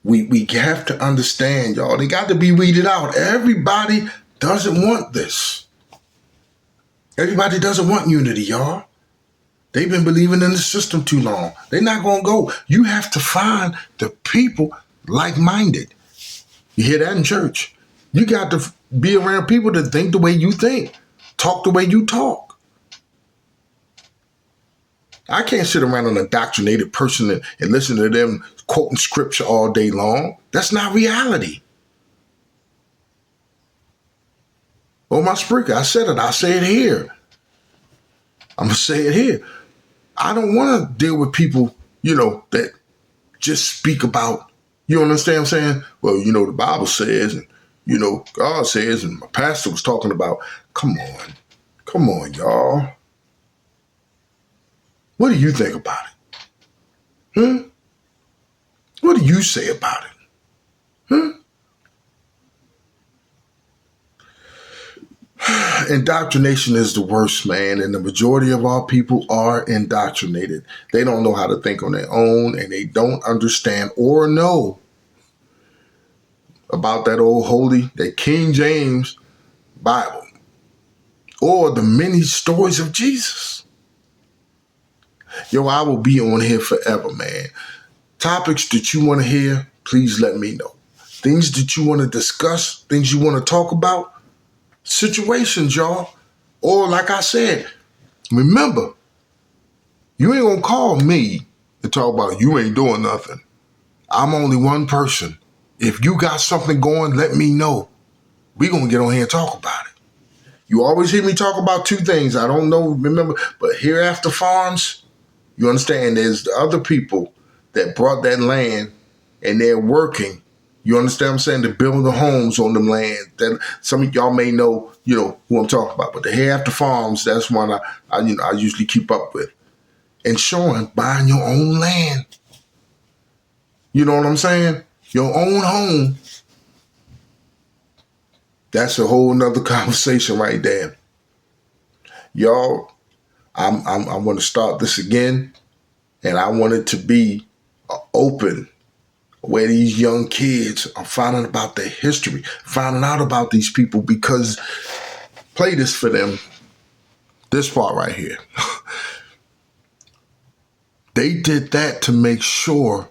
We have to understand, y'all. They got to be weeded out. Everybody doesn't want this. Everybody doesn't want unity, y'all. They've been believing in the system too long. They're not going to go. You have to find the people like-minded. You hear that in church. You got to be around people that think the way you think, talk the way you talk. I can't sit around an indoctrinated person and listen to them quoting scripture all day long. That's not reality. Oh, my Spreaker, I said it. I say it here. I'm going to say it here. I don't want to deal with people, that just speak about, you understand what I'm saying? Well, the Bible says, and, God says, and my pastor was talking about. Come on, y'all. What do you think about it? What do you say about it? Indoctrination is the worst, man, and the majority of our people are indoctrinated. They don't know how to think on their own, and they don't understand or know about that old holy, that King James Bible, or the many stories of Jesus. Yo, I will be on here forever, man. Topics that you want to hear, please let me know. Things that you want to discuss, things you want to talk about, situations, y'all. Or like I said, remember, you ain't gonna call me and talk about you ain't doing nothing. I'm only one person. If you got something going, let me know. We gonna get on here and talk about it. You always hear me talk about two things. I don't know, remember, but Hereafter Farms, you understand, there's the other people that brought that land and they're working. You understand what I'm saying? To build the homes on them land. That some of y'all may know, who I'm talking about. But the Hereafter Farms, that's one I usually keep up with. And showing buying your own land. You know what I'm saying? Your own home. That's a whole nother conversation right there. Y'all, I'm going to start this again, and I want it to be open, where these young kids are finding about their history, finding out about these people, because play this for them. This part right here. They did that to make sure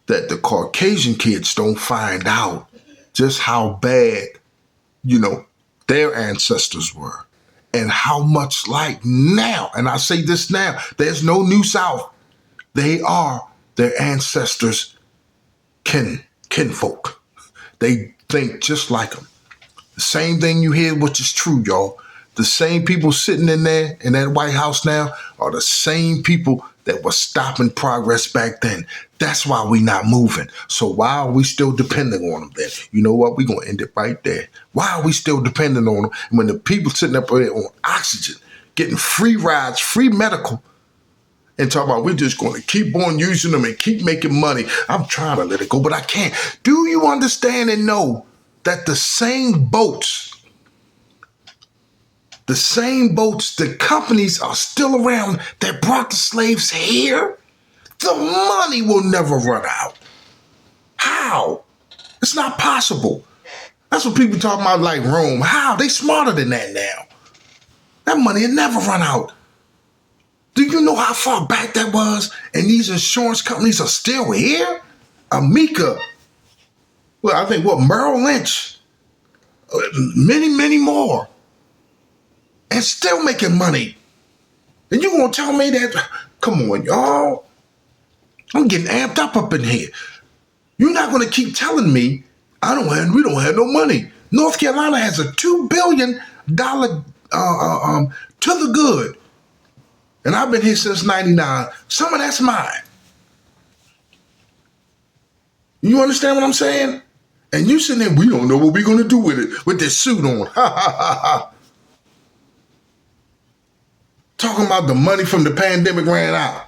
that the Caucasian kids don't find out just how bad, their ancestors were, and how much like now, and I say this now, there's no New South. They are their ancestors' kinfolk. They think just like them. The same thing you hear, which is true, y'all. The same people sitting in there in that White House now are the same people that were stopping progress back then. That's why we not moving. So why are we still depending on them then? You know what? We're going to end it right there. Why are we still depending on them when the people sitting up there on oxygen, getting free rides, free medical, and talking about we're just going to keep on using them and keep making money? I'm trying to let it go, but I can't. Do you understand and know that the same boats, the companies are still around that brought the slaves here? The money will never run out. How? How? It's not possible. That's what people talk about like Rome. How? They smarter than that now. That money will never run out. Do you know how far back that was? And these insurance companies are still here? Amica. Well, I think Merrill Lynch. Many, many more. And still making money. And you gonna tell me that? Come on, y'all. I'm getting amped up in here. You're not gonna keep telling me we don't have no money. North Carolina has a $2 billion to the good. And I've been here since 99. Some of that's mine. You understand what I'm saying? And you sitting there, we don't know what we're gonna do with it, with this suit on. Ha ha ha ha. Talking about the money from the pandemic ran out.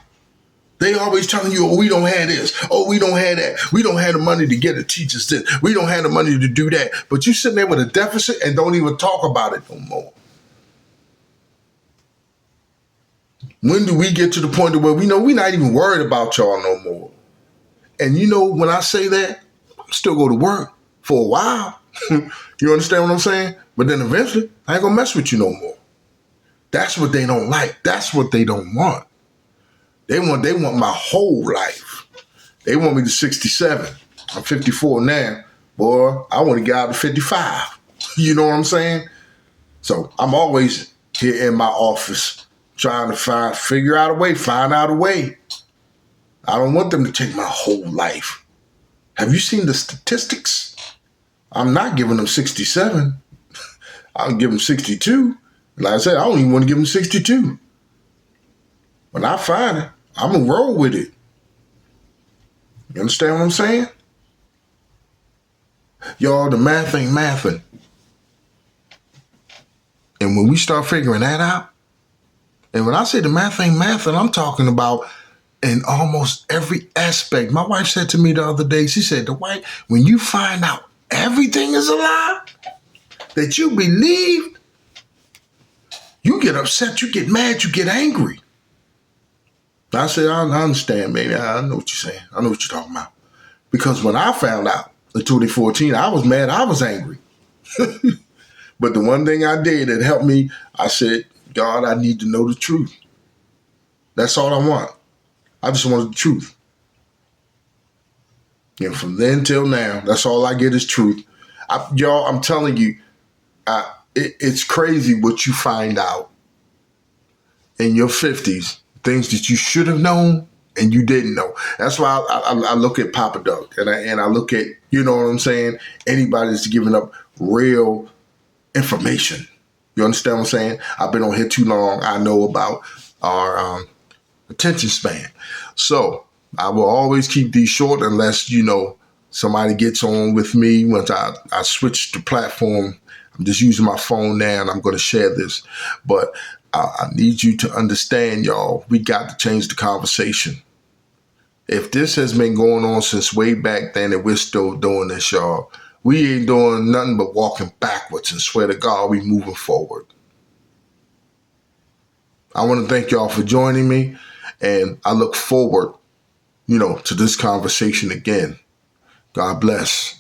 They always telling you, oh, we don't have this. Oh, we don't have that. We don't have the money to get the teachers this. We don't have the money to do that. But you sitting there with a deficit and don't even talk about it no more. When do we get to the point where we know we're not even worried about y'all no more? And you know, when I say that, I still go to work for a while. You understand what I'm saying? But then eventually, I ain't gonna mess with you no more. That's what they don't like. That's what they don't want. They want my whole life. They want me to 67. I'm 54 now. Boy, I want to get out to 55. You know what I'm saying? So I'm always here in my office trying to find out a way. I don't want them to take my whole life. Have you seen the statistics? I'm not giving them 67. I'll give them 62. Like I said, I don't even want to give them 62. When I find it, I'm going to roll with it. You understand what I'm saying? Y'all, the math ain't mathing. And when we start figuring that out, and when I say the math ain't mathing, I'm talking about in almost every aspect. My wife said to me the other day, she said, Dwight, when you find out everything is a lie that you believe, you get upset, you get mad, you get angry. I said, I understand, baby. I know what you're saying. I know what you're talking about. Because when I found out in 2014, I was mad, I was angry. But the one thing I did that helped me, I said, God, I need to know the truth. That's all I want. I just wanted the truth. And from then till now, that's all I get is truth. Y'all, I'm telling you, it's crazy what you find out in your 50s, things that you should have known and you didn't know. That's why I look at Papa Doug and I look at, you know what I'm saying, anybody that's giving up real information. You understand what I'm saying? I've been on here too long. I know about our attention span. So I will always keep these short unless, you know, somebody gets on with me. Once I switch the platform, I'm just using my phone now and I'm going to share this. But I need you to understand, y'all, we got to change the conversation. If this has been going on since way back then and we're still doing this, y'all, we ain't doing nothing but walking backwards, and swear to God, we moving forward. I want to thank y'all for joining me, and I look forward, to this conversation again. God bless.